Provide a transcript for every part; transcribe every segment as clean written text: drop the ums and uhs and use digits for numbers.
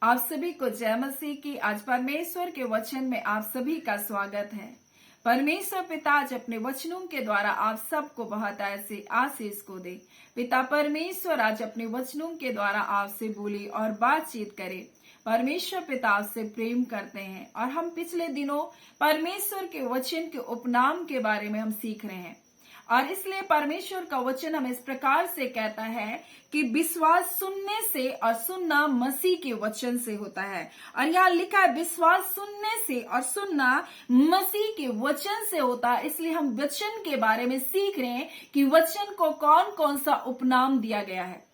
आप सभी को जय मसीह की। आज परमेश्वर के वचन में आप सभी का स्वागत है। परमेश्वर पिता आज अपने वचनों के द्वारा आप सबको बहुत ऐसे आशीष को दे। पिता परमेश्वर आज अपने वचनों के द्वारा आपसे बोले और बातचीत करे। परमेश्वर पिता आपसे प्रेम करते हैं और हम पिछले दिनों परमेश्वर के वचन के उपनाम के बारे में हम सीख रहे हैं और इसलिए परमेश्वर का वचन हमें इस प्रकार से कहता है कि विश्वास सुनने से और सुनना मसीह के वचन से होता है। और यहाँ लिखा है विश्वास सुनने से और सुनना मसीह के वचन से होता है। इसलिए हम वचन के बारे में सीख रहे हैं कि वचन को कौन कौन सा उपनाम दिया गया है।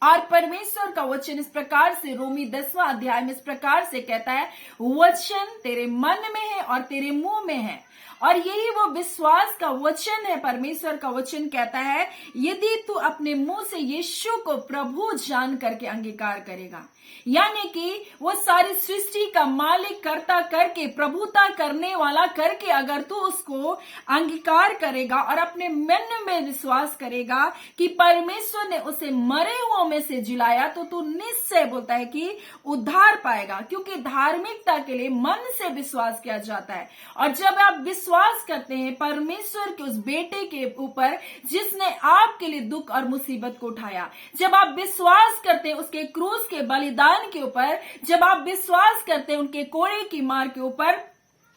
और परमेश्वर का वचन इस प्रकार से रोमी 10वां अध्याय में इस प्रकार से कहता है, वचन तेरे मन में है और तेरे मुंह में है। और यही वो विश्वास का वचन है। परमेश्वर का वचन कहता है, यदि तू अपने मुंह से यीशु को प्रभु जान करके अंगीकार करेगा, यानी कि वो सारी सृष्टि का मालिक कर्ता करके प्रभुता करने वाला करके अगर तू उसको अंगीकार करेगा और अपने मन में विश्वास करेगा कि परमेश्वर ने उसे मरे हुओं में से जिलाया, तो तू निश्चय बोलता है कि उद्धार पाएगा। क्योंकि धार्मिकता के लिए मन से विश्वास किया जाता है। और जब आप विश्वास करते हैं परमेश्वर के उस बेटे के ऊपर जिसने आपके लिए दुख और मुसीबत को उठाया, जब आप विश्वास करते हैं उसके क्रूस के बलिदान के ऊपर, जब आप विश्वास करते हैं उनके कोड़े की मार के ऊपर,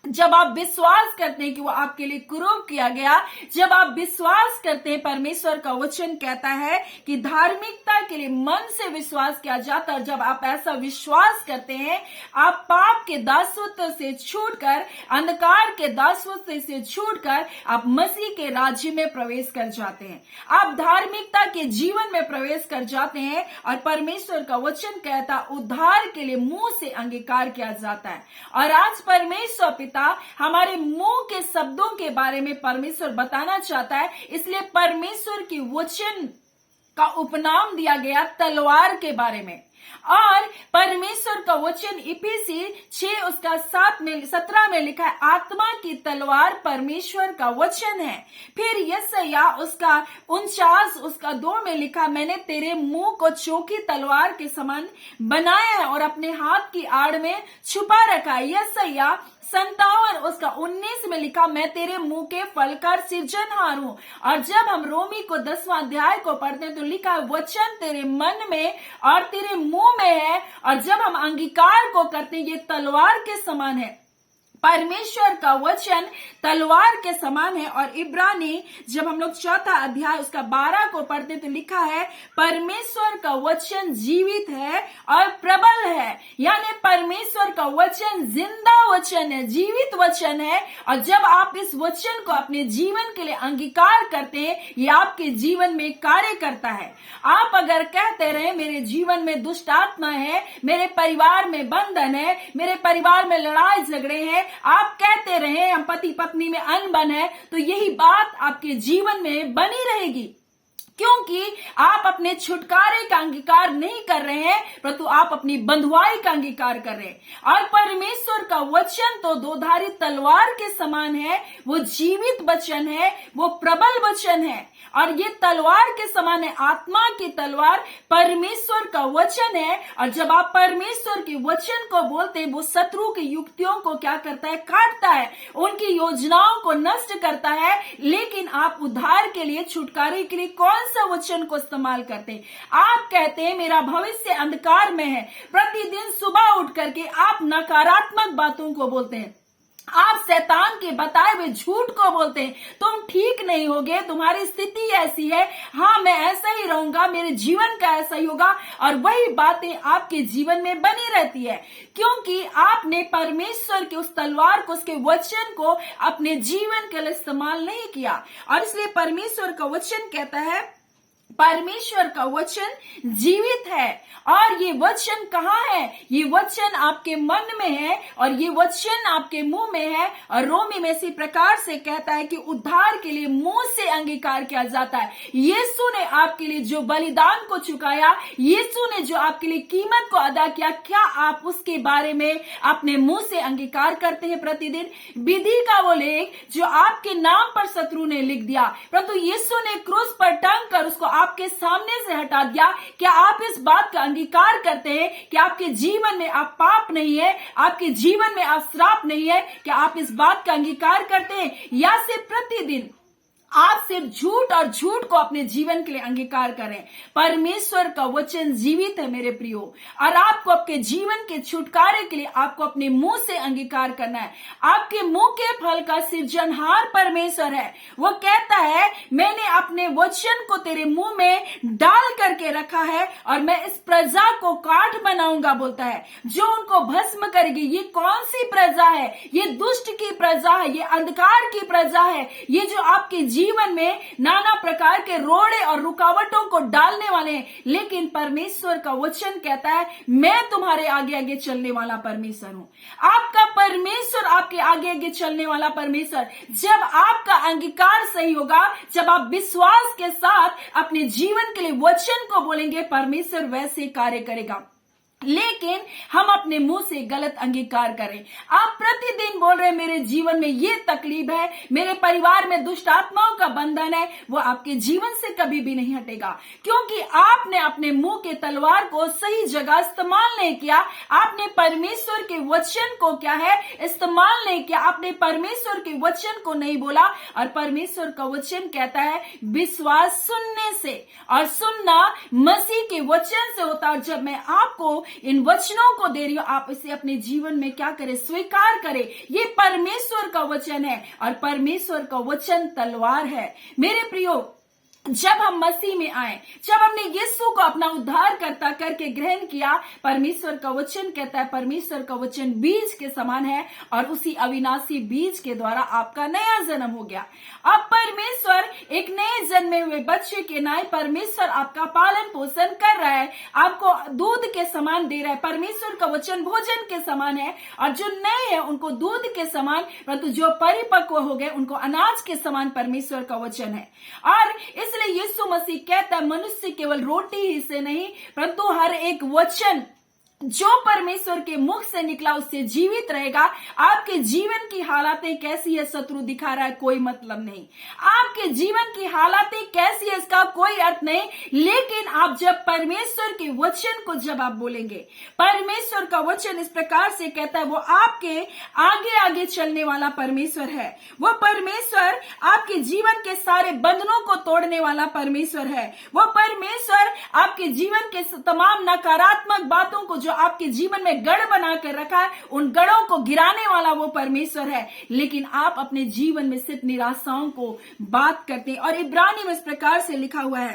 जब आप विश्वास करते हैं कि वो आपके लिए क्रूर किया गया, जब आप विश्वास करते हैं, परमेश्वर का वचन कहता है कि धार्मिकता के लिए मन से विश्वास किया जाता है। और जब आप ऐसा विश्वास करते हैं, आप पाप के दासत्व से छूटकर, अंधकार के दासत्व से छूटकर आप मसीह के राज्य में प्रवेश कर जाते हैं। आप धार्मिकता के जीवन में प्रवेश कर जाते हैं और परमेश्वर का वचन कहता उद्धार के लिए मुंह से अंगीकार किया जाता है। और आज परमेश्वर हमारे मुंह के शब्दों के बारे में परमेश्वर बताना चाहता है। इसलिए परमेश्वर की वचन का उपनाम दिया गया तलवार के बारे में। और परमेश्वर का वचन इफिसी 6 उसका 17 में लिखा है, आत्मा की तलवार परमेश्वर का वचन है। फिर यशायाह उसका 49 उसका 2 में लिखा, मैंने तेरे मुंह को चौकी तलवार के समान बनाया है और अपने हाथ की आड़ में छुपा रखा है। यशायाह 57 उसका 19 में लिखा, मैं तेरे मुंह के फल का सृजनहार हूं। और जब हम रोमी को 10वां अध्याय को पढ़ते हैं तो लिखा है, वचन तेरे मन में और तेरे मुंह में है। और जब हम अंगीकार को करते हैं, ये तलवार के समान है। परमेश्वर का वचन तलवार के समान है। और इब्रानी जब हम लोग 4था अध्याय उसका 12 को पढ़ते तो लिखा है, परमेश्वर का वचन जीवित है और प्रबल है। यानी परमेश्वर का वचन जिंदा वचन है, जीवित वचन है। और जब आप इस वचन को अपने जीवन के लिए अंगीकार करते हैं, ये आपके जीवन में कार्य करता है। आप अगर कहते रहे मेरे जीवन में दुष्ट आत्मा है, मेरे परिवार में बंधन है, मेरे परिवार में लड़ाई झगड़े हैं, आप कहते रहे हम पति पत्नी में अनबन है, तो यही बात आपके जीवन में बनी रहेगी। क्योंकि आप अपने छुटकारे का अंगीकार नहीं कर रहे हैं, परंतु आप अपनी बंधुआई का अंगीकार कर रहे हैं। और परमेश्वर का वचन तो दोधारी तलवार के समान है, वो जीवित वचन है, वो प्रबल वचन है। और ये तलवार के समान है, आत्मा की तलवार परमेश्वर का वचन है। और जब आप परमेश्वर के वचन को बोलते हैं, वो शत्रु की युक्तियों को क्या करता है, काटता है, उनकी योजनाओं को नष्ट करता है। लेकिन आप उद्धार के लिए, छुटकारे के लिए कौन सा वचन को इस्तेमाल करते हैं? आप कहते हैं मेरा भविष्य अंधकार में है। प्रतिदिन सुबह उठ करके आप नकारात्मक बातों को बोलते हैं, आप शैतान के बताए हुए झूठ को बोलते हैं, तुम ठीक नहीं होगे, तुम्हारी स्थिति ऐसी है, हाँ मैं ऐसा ही रहूंगा, मेरे जीवन का ऐसा ही होगा। और वही बातें आपके जीवन में बनी रहती है, क्योंकि आपने परमेश्वर के उस तलवार को, उसके वचन को अपने जीवन के लिए इस्तेमाल नहीं किया। और इसलिए परमेश्वर का वचन कहता है, परमेश्वर का वचन जीवित है। और ये वचन कहाँ है? ये वचन आपके मन में है और ये वचन आपके मुंह में है। और रोमी में इसी प्रकार से कहता है कि उद्धार के लिए मुंह से अंगीकार किया जाता है। यीशु ने आपके लिए जो बलिदान को चुकाया, यीशु ने जो आपके लिए कीमत को अदा किया, क्या आप उसके बारे में अपने मुंह से अंगीकार करते हैं प्रतिदिन? विधि का वो लेख जो आपके नाम पर शत्रु ने लिख दिया, परंतु यीशु ने क्रूस पर टंग कर उसको आपके सामने से हटा दिया। क्या आप इस बात का अंगीकार करते हैं कि आपके जीवन में आप पाप नहीं है, आपके जीवन में आप श्राप नहीं है? क्या आप इस बात का अंगीकार करते हैं, या सिर्फ प्रतिदिन आप सिर्फ झूठ और झूठ को अपने जीवन के लिए अंगीकार करें? परमेश्वर का वचन जीवित है मेरे प्रियो, और आपको अपने जीवन के छुटकारे के लिए आपको अपने मुंह से अंगीकार करना है। आपके मुंह के फल का सृजनहार परमेश्वर है। वो कहता है, मैंने अपने वचन को तेरे मुंह में डाल करके रखा है और मैं इस प्रजा को काठ बनाऊंगा, बोलता है, जो उनको भस्म करेगी। ये कौन सी प्रजा है? ये दुष्ट की प्रजा है, ये अंधकार की प्रजा है, ये जो आपके जीवन में नाना प्रकार के रोड़े और रुकावटों को डालने वाले हैं। लेकिन परमेश्वर का वचन कहता है, मैं तुम्हारे आगे आगे चलने वाला परमेश्वर हूं। आपका परमेश्वर आपके आगे आगे चलने वाला परमेश्वर। जब आपका अंगीकार सही होगा, जब आप विश्वास के साथ अपने जीवन के लिए वचन को बोलेंगे, परमेश्वर वैसे कार्य करेगा। लेकिन हम अपने मुंह से गलत अंगीकार करें। आप प्रतिदिन बोल रहे हैं, मेरे जीवन में ये तकलीफ है, मेरे परिवार में दुष्ट आत्माओं का बंधन है, वो आपके जीवन से कभी भी नहीं हटेगा, क्योंकि आपने अपने मुंह के तलवार को सही जगह इस्तेमाल नहीं किया। आपने परमेश्वर के वचन को क्या है, इस्तेमाल नहीं किया। आपने परमेश्वर के वचन को नहीं बोला। और परमेश्वर का वचन कहता है, विश्वास सुनने से, और सुनना मसीह के वचन से होता है। और जब मैं आपको इन वचनों को दे रही हूं, आप इसे अपने जीवन में क्या करें, स्वीकार करें। ये परमेश्वर का वचन है, और परमेश्वर का वचन तलवार है मेरे प्रियो। जब हम मसीह में आए, जब हमने यीशु को अपना उद्धार करता करके ग्रहण किया, परमेश्वर का वचन कहता है, परमेश्वर का वचन बीज के समान है, और उसी अविनाशी बीज के द्वारा आपका नया जन्म हो गया। अब परमेश्वर एक नए जन्मे हुए बच्चे के नाई परमेश्वर आपका पालन पोषण कर रहा है, आपको दूध के समान दे रहा है। परमेश्वर का वचन भोजन के समान है, और जो नए हैं उनको दूध के समान, परंतु जो परिपक्व हो गए उनको अनाज के समान परमेश्वर का वचन है। और इसलिए यीशु मसीह कहता है, मनुष्य केवल रोटी ही से नहीं, परंतु हर एक वचन जो परमेश्वर के मुख से निकला उससे जीवित रहेगा। आपके जीवन की हालातें कैसी है, शत्रु दिखा रहा है, कोई मतलब नहीं। आपके जीवन की हालातें कैसी है, इसका कोई अर्थ नहीं। लेकिन आप जब परमेश्वर के वचन को जब आप बोलेंगे, परमेश्वर का वचन इस प्रकार से कहता है, वो आपके आगे आगे चलने वाला परमेश्वर है। वो परमेश्वर आपके जीवन के सारे बंधनों को तोड़ने वाला परमेश्वर है। वो परमेश्वर आपके जीवन के तमाम नकारात्मक बातों को जो आपके जीवन में गढ़ बना कर रखा है, उन गढ़ों को गिराने वाला वो परमेश्वर है। लेकिन आप अपने जीवन में सिर्फ निराशाओं को बात करते हैं। और इब्रानी में इस प्रकार से लिखा हुआ है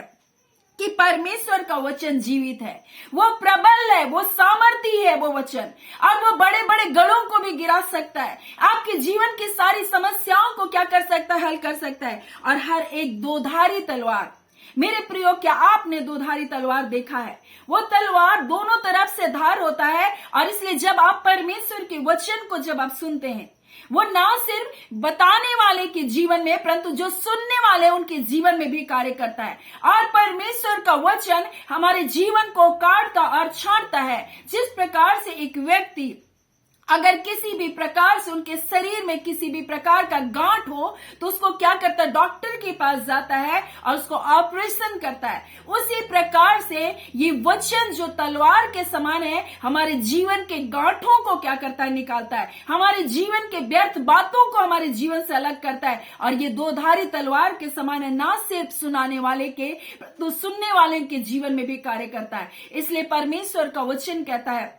कि परमेश्वर का वचन जीवित है, वो प्रबल है, वो सामर्थी है वो वचन, और वो बड़े बड़े गढ़ों को भी गिरा सकता है। आपके जीवन की सारी समस्याओं को क्या कर सकता है, हल कर सकता है। और हर एक दोधारी तलवार, मेरे प्रियो, क्या आपने दोधारी तलवार देखा है? वो तलवार दोनों तरफ से धार होता है, और इसलिए जब आप परमेश्वर के वचन को जब आप सुनते हैं, वो ना सिर्फ बताने वाले के जीवन में, परंतु जो सुनने वाले उनके जीवन में भी कार्य करता है। और परमेश्वर का वचन हमारे जीवन को काटता और छांटता है। जिस प्रकार से एक व्यक्ति अगर किसी भी प्रकार से उनके शरीर में किसी भी प्रकार का गांठ हो, तो उसको क्या करता है, डॉक्टर के पास जाता है और उसको ऑपरेशन करता है। उसी प्रकार से ये वचन जो तलवार के समान है, हमारे जीवन के गांठों को क्या करता है, निकालता है। हमारे जीवन के व्यर्थ बातों को हमारे जीवन से अलग करता है। और ये दोधारी तलवार के समान है, ना सिर्फ सुनाने वाले के, तो सुनने वाले के जीवन में भी कार्य करता है। इसलिए परमेश्वर का वचन कहता है,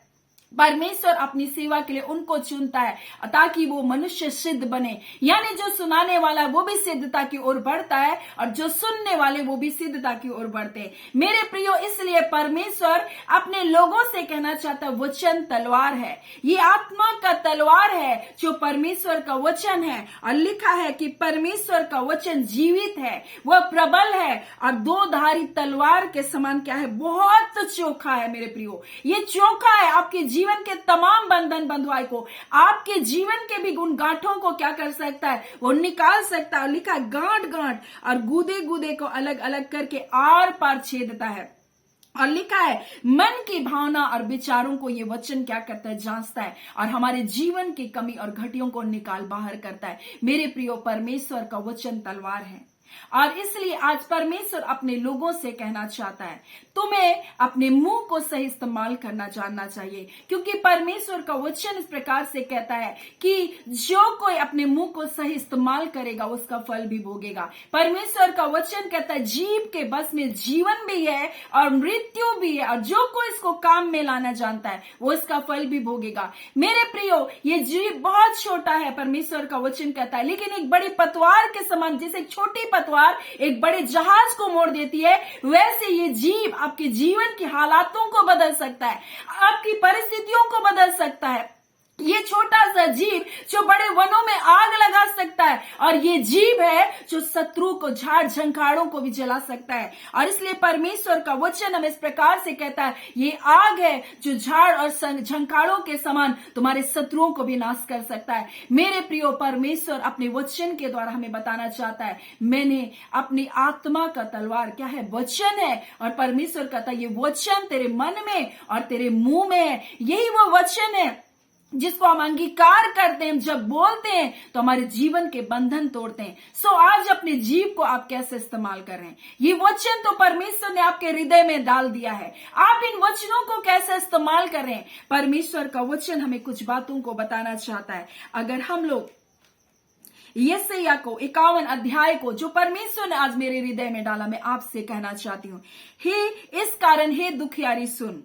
परमेश्वर अपनी सेवा के लिए उनको चुनता है ताकि वो मनुष्य सिद्ध बने। यानी जो सुनाने वाला है वो भी सिद्धता की ओर बढ़ता है, और जो सुनने वाले वो भी सिद्धता की ओर बढ़ते हैं। मेरे प्रियो, इसलिए परमेश्वर अपने लोगों से कहना चाहता है, वचन तलवार है। ये आत्मा का तलवार है जो परमेश्वर का वचन है। और लिखा है कि परमेश्वर का वचन जीवित है, वह प्रबल है, और दो धारी तलवार के समान क्या है, बहुत चोखा है। मेरे प्रियो, ये चोखा है, आपके जीवन के तमाम बंधन बंधुआई को, आपके जीवन के भी गुण गांठों को क्या कर सकता है, वो निकाल सकता है। लिखा गांठ गांठ और गूदे गूदे को अलग अलग करके आर पार छेदता है। और लिखा है, मन की भावना और विचारों को ये वचन क्या करता है, जांचता है, और हमारे जीवन की कमी और घटियों को निकाल बाहर करता है। मेरे प्रियो, परमेश्वर का वचन तलवार है। और इसलिए आज परमेश्वर अपने लोगों से कहना चाहता है, तुम्हें अपने मुंह को सही इस्तेमाल करना जानना चाहिए, क्योंकि परमेश्वर का वचन इस प्रकार से कहता है कि जो कोई अपने मुंह को सही इस्तेमाल करेगा उसका फल भी भोगेगा। परमेश्वर का वचन कहता है जीभ के बस में जीवन भी है और मृत्यु भी है, और जो कोई इसको काम में लाना जानता है वो इसका फल भी भोगेगा। मेरे प्रियो, ये जीभ बहुत छोटा है, परमेश्वर का वचन कहता है, लेकिन एक बड़ी पतवार के समान, जैसे एक छोटी पतवार एक बड़े जहाज को मोड़ देती है, वैसे ये जीव आपके जीवन की हालातों को बदल सकता है, आपकी परिस्थितियों को बदल सकता है। ये छोटा सा जीव जो बड़े वनों में आग लगा सकता है, और ये जीव है जो शत्रु को, झाड़ झंखाड़ों को भी जला सकता है। और इसलिए परमेश्वर का वचन हमें इस प्रकार से कहता है, ये आग है जो झाड़ और झंखाड़ों के समान तुम्हारे शत्रुओं को भी नाश कर सकता है। मेरे प्रियो, परमेश्वर अपने वचन के द्वारा हमें बताना चाहता है, मैंने अपनी आत्मा का तलवार क्या है, वचन है। और परमेश्वर कहता है ये वचन तेरे मन में और तेरे मुंह में है। यही वो वचन है जिसको हम अंगीकार करते हैं, जब बोलते हैं तो हमारे जीवन के बंधन तोड़ते हैं। सो आज अपने जीव को आप कैसे इस्तेमाल कर रहे हैं? ये वचन तो परमेश्वर ने आपके हृदय में डाल दिया है, आप इन वचनों को कैसे इस्तेमाल कर रहे हैं? परमेश्वर का वचन हमें कुछ बातों को बताना चाहता है। अगर हम लोग यशायाह को 51 अध्याय को, जो परमेश्वर ने आज मेरे हृदय में डाला, मैं आपसे कहना चाहती हूँ, हे इस कारण हे दुखियारी सुन,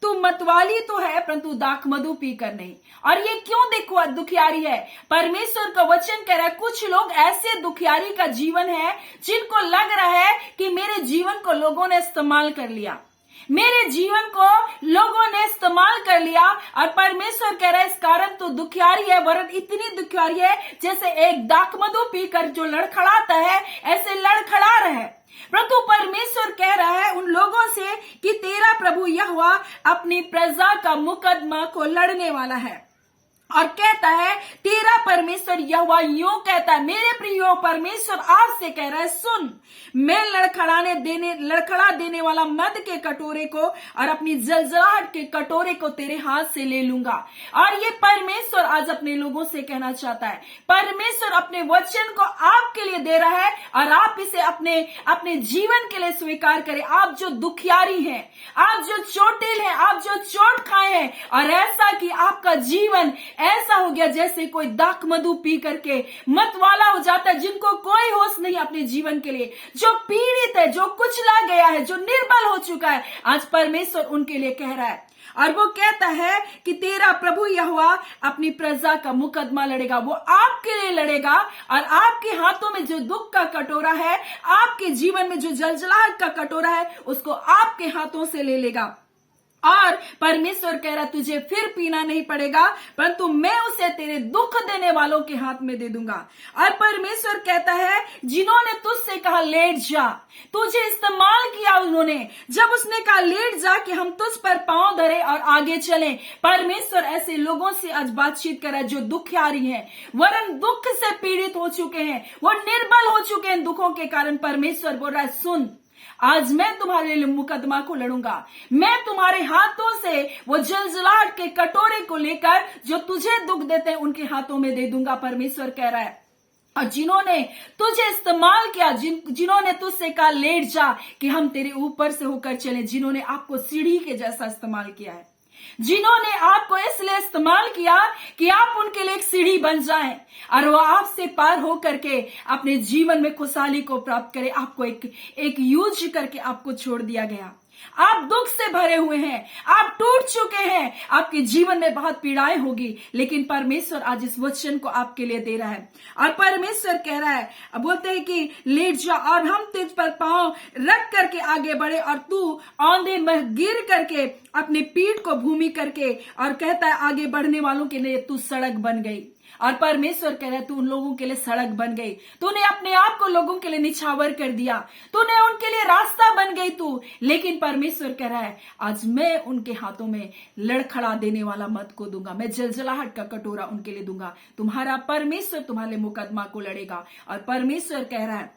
तू मतवाली तो है परंतु दाखमधु पीकर नहीं। और ये क्यों देखो दुखियारी है? परमेश्वर का वचन कह रहा है कुछ लोग ऐसे दुखियारी का जीवन है जिनको लग रहा है कि मेरे जीवन को लोगों ने इस्तेमाल कर लिया, मेरे जीवन को लोगों ने इस्तेमाल कर लिया। और परमेश्वर कह रहा है इस कारण तो दुखियारी है, वरन इतनी दुखियारी है जैसे एक दाखमधु पीकर जो लड़खड़ाता है, ऐसे लड़खड़ा रहे। परंतु परमेश्वर कह रहा है उन लोगों से कि तेरा प्रभु यहोवा अपनी प्रजा का मुकदमा को लड़ने वाला है। और कहता है तेरा परमेश्वर यहोवा यूं कहता है, मेरे प्रियो, परमेश्वर आपसे कह रहा है सुन, मैं लड़खड़ा देने वाला मद के कटोरे को और अपनी जलजलाहट के कटोरे को तेरे हाथ से ले लूंगा। और ये परमेश्वर आज अपने लोगों से कहना चाहता है, परमेश्वर अपने वचन को आपके लिए दे रहा है और आप इसे अपने जीवन के लिए स्वीकार करें। आप जो दुखियारी हैं, आप जो चोटिल हैं, आप जो चोट खाए हैं, और ऐसा कि आपका जीवन ऐसा हो गया जैसे कोई दाखमधु पी करके मतवाला हो जाता है, जिनको कोई होश नहीं अपने जीवन के लिए, जो पीड़ित है, जो कुचला गया है, जो निर्बल हो चुका है, आज परमेश्वर उनके लिए कह रहा है। और वो कहता है कि तेरा प्रभु यहोवा अपनी प्रजा का मुकदमा लड़ेगा, वो आपके लिए लड़ेगा। और आपके हाथों में जो दुख का कटोरा है, आपके जीवन में जो जलजलाहट का कटोरा है, उसको आपके हाथों से ले लेगा। और परमेश्वर कह रहा तुझे फिर पीना नहीं पड़ेगा, परंतु मैं उसे तेरे दुख देने वालों के हाथ में दे दूंगा। और परमेश्वर कहता है जिन्होंने तुझसे कहा लेट जा, तुझे इस्तेमाल किया उन्होंने, जब उसने कहा लेट जा कि हम तुझ पर पांव धरे और आगे चलें, परमेश्वर ऐसे लोगों से आज बातचीत कर रहा है जो दुखियारी हैं, वरन दुख से पीड़ित हो चुके हैं, वो निर्बल हो चुके हैं दुखों के कारण। परमेश्वर बोल रहा है सुन, आज मैं तुम्हारे लिए मुकदमा को लड़ूंगा, मैं तुम्हारे हाथों से वो जलजलाहट के कटोरे को लेकर जो तुझे दुख देते हैं उनके हाथों में दे दूंगा, परमेश्वर कह रहा है। और जिन्होंने तुझे इस्तेमाल किया, जिन्होंने तुझसे कहा लेट जा कि हम तेरे ऊपर से होकर चले, जिन्होंने आपको सीढ़ी के जैसा इस्तेमाल किया है, जिन्होंने आपको इसलिए इस्तेमाल किया कि आप उनके लिए एक सीढ़ी बन जाएं और वो आपसे पार होकर के अपने जीवन में खुशहाली को प्राप्त करें, आपको एक यूज करके आपको छोड़ दिया गया। आप दुख से भरे हुए हैं, आप टूट चुके हैं, आपके जीवन में बहुत पीड़ाएं होगी, लेकिन परमेश्वर आज इस वचन को आपके लिए दे रहा है। और परमेश्वर कह रहा है, बोलते हैं कि लेट जा और हम तुझ पर पांव रख करके आगे बढ़े, और तू औंधे में गिर करके अपनी पीठ को भूमि करके, और कहता है आगे बढ़ने वालों के लिए तू सड़क बन गई। और परमेश्वर कह रहा है तू उन लोगों के लिए सड़क बन गई, तूने अपने आप को लोगों के लिए निछावर कर दिया, तूने उनके लिए रास्ता बन गई तू। लेकिन परमेश्वर कह रहा है आज मैं उनके हाथों में लड़खड़ा देने वाला मत को दूंगा, मैं जलजलाहट का कटोरा उनके लिए दूंगा। तुम्हारा परमेश्वर तुम्हारे मुकदमा को लड़ेगा। और परमेश्वर कह रहा है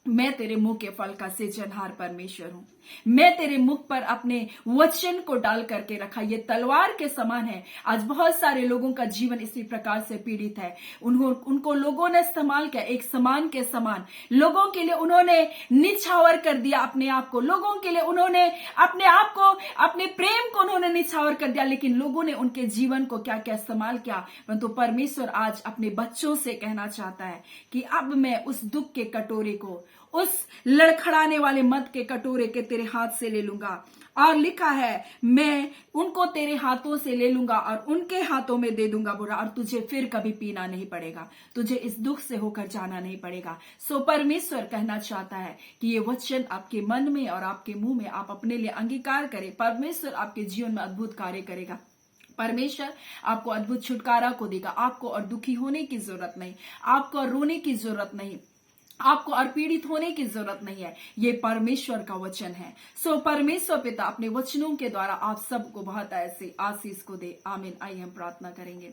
मैं तेरे मुंह के फल का सृजनहार परमेश्वर हूं। मैं तेरे मुख पर अपने वचन को डाल करके रखा। ये तलवार के समान है। आज बहुत सारे लोगों का जीवन इसी प्रकार से पीड़ित है। उनको लोगों ने इस्तेमाल किया एक समान के समान। लोगों के लिए उन्होंने निछावर कर दिया अपने आप को। लोगों के लिए उन्होंने अपने आप को, अपने प्रेम को उन्होंने निछावर कर दिया। लेकिन लोगों ने उनके जीवन को क्या क्या इस्तेमाल किया। परंतु परमेश्वर आज अपने बच्चों से कहना चाहता है कि अब मैं उस दुख के कटोरे को, उस लड़खड़ाने वाले मद के कटोरे के तेरे हाथ से ले लूंगा। और लिखा है, मैं उनको तेरे हाथों से ले लूंगा और उनके हाथों में दे दूंगा बुरा, और तुझे फिर कभी पीना नहीं पड़ेगा। तुझे इस दुख से होकर जाना नहीं पड़ेगा। सो परमेश्वर कहना चाहता है कि ये वचन आपके मन में और आपके मुंह में आप अपने लिए अंगीकार करें। परमेश्वर आपके जीवन में अद्भुत कार्य करेगा। परमेश्वर आपको अद्भुत छुटकारा को देगा। आपको और दुखी होने की जरूरत नहीं, आपको और रोने की जरूरत नहीं, आपको और पीड़ित होने की जरूरत नहीं है। ये परमेश्वर का वचन है। सो परमेश्वर पिता अपने वचनों के द्वारा आप सबको बहुत ऐसे आशीष को दे। आमीन। आइए हम प्रार्थना करेंगे।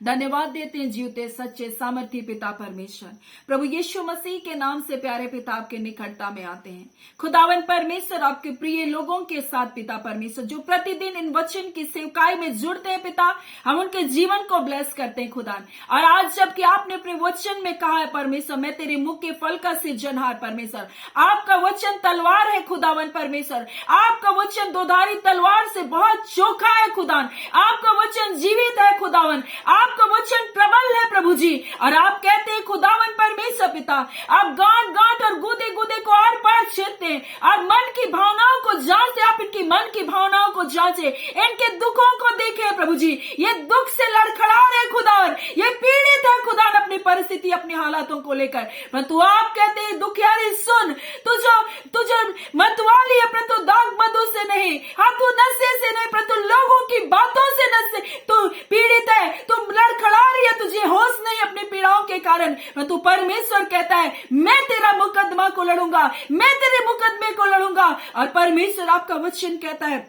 धन्यवाद देते हैं जीवते सच्चे सामर्थी पिता परमेश्वर, प्रभु यीशु मसीह के नाम से प्यारे पिता आपके निकटता में आते हैं। खुदावन परमेश्वर, आपके प्रिय लोगों के साथ पिता परमेश्वर जो प्रतिदिन इन वचन की सेवकाई में जुड़ते हैं पिता, हम उनके जीवन को ब्लेस करते हैं खुदा। और आज जबकि आपने अपने वचन में कहा है परमेश्वर, मैं तेरे मुख के फल का सृजनहार परमेश्वर, आपका वचन तलवार है खुदावन परमेश्वर, आपका वचन दोधारी तलवार से बहुत चोखा है खुदान, आपका वचन जीवित है खुदावन, आपका वचन प्रबल है प्रभु जी। और आप कहते हैं खुदावन परमेश्वर पिता, आप गांठ गांठ और गुदे गुदे को आर पार छेदते हैं और मन की भावनाओं को जांचते। आप इनकी मन की भावनाओं को जांचे, इनके दुखों को देखे प्रभु जी। ये दुख से लड़खड़ा रहे खुदावन, ये पीड़ित है खुदावन अपनी परिस्थिति, अपनी हालातों को लेकर। परंतु आप कहते हैं दुखियारी सुन, तुझे मतवाली है परंतु दाग मधु से नहीं, हाँ तू नशे से नहीं परंतु लोगों की बातों से नशे, तू पीड़ित है, तुम लड़खड़ा रही है, तुझे होश नहीं अपनी पीड़ाओं के कारण। परंतु परमेश्वर कहता है मैं तेरा मुकदमा को लड़ूंगा, मैं तेरे मुकदमे को लड़ूंगा। और परमेश्वर आपका वचन कहता है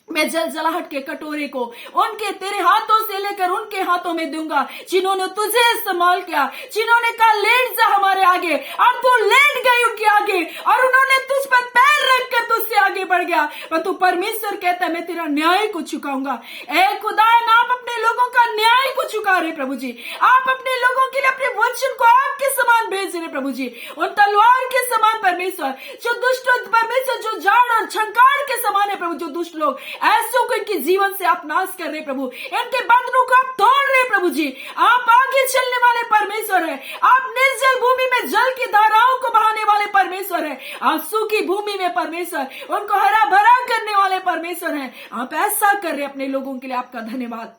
मैं जलजलाहट के कटोरे को उनके तेरे हाथों से लेकर उनके हाथों में दूंगा जिन्होंने तुझे इस्तेमाल किया, जिन्होंने कहा लेट जा हमारे आगे, और तू लेट गई उनके आगे और उन्होंने तुझ पर पैर रखकर तुझसे आगे बढ़ गया। पर तू परमेश्वर कहता है मैं तेरा न्याय को चुकाऊंगा। ए खुदा, आप अपने लोगों का न्याय को चुका रहे प्रभु जी। आप अपने लोगों के लिए अपने वचन को आपके समान भेज रहे प्रभु जी, उन तलवार के समान परमेश्वर, जो दुष्ट परमेश्वर, जो जाड़ और झंकार के समान है प्रभु, जो दुष्ट लोग ऐसों को इनके जीवन से आप नाश कर रहे प्रभु, इनके बंधनों को आप तोड़ रहे प्रभु जी। आप आगे चलने वाले परमेश्वर है, आप निर्जल भूमि में जल की धाराओं को बहाने वाले परमेश्वर है, आप सूखी भूमि में परमेश्वर उनको हरा भरा करने वाले परमेश्वर है। आप ऐसा कर रहे अपने लोगों के लिए, आपका धन्यवाद।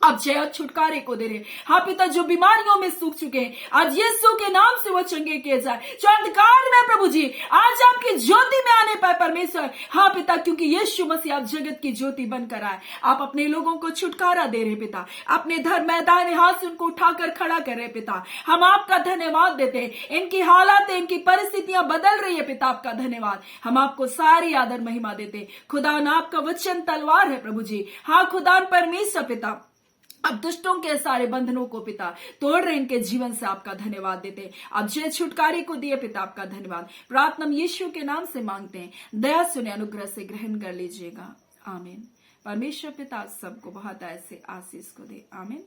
आप जय छुटकारे को दे रहे। हाँ पिता, जो बीमारियों में सूख चुके हैं आज यीशु के नाम से वो चंगे किए जाए। जो अंधकार में प्रभु जी आज आपकी ज्योति में आने पाए परमेश्वर। हाँ पिता, क्योंकि यीशु मसीह आप जगत की ज्योति बनकर आए, आप अपने लोगों को छुटकारा दे रहे पिता, अपने धर्म मैदान हाथ से उनको उठाकर खड़ा कर रहे पिता। हम आपका धन्यवाद देते हैं। इनकी हालात, इनकी परिस्थितियां बदल रही है पिता, आपका धन्यवाद। हम आपको सारी आदर महिमा देते। खुदा, आपका वचन तलवार है प्रभु जी। हाँ खुदा परमेश्वर पिता, अब दुष्टों के सारे बंधनों को पिता तोड़ रहे, इनके जीवन से आपका धन्यवाद देते। अब जय छुटकारे को दिए पिता, आपका धन्यवाद। प्रार्थना यीशु के नाम से मांगते हैं, दया सुने अनुग्रह से ग्रहण कर लीजिएगा। आमीन। परमेश्वर पिता सबको बहुत ऐसे आशीष को दे। आमीन।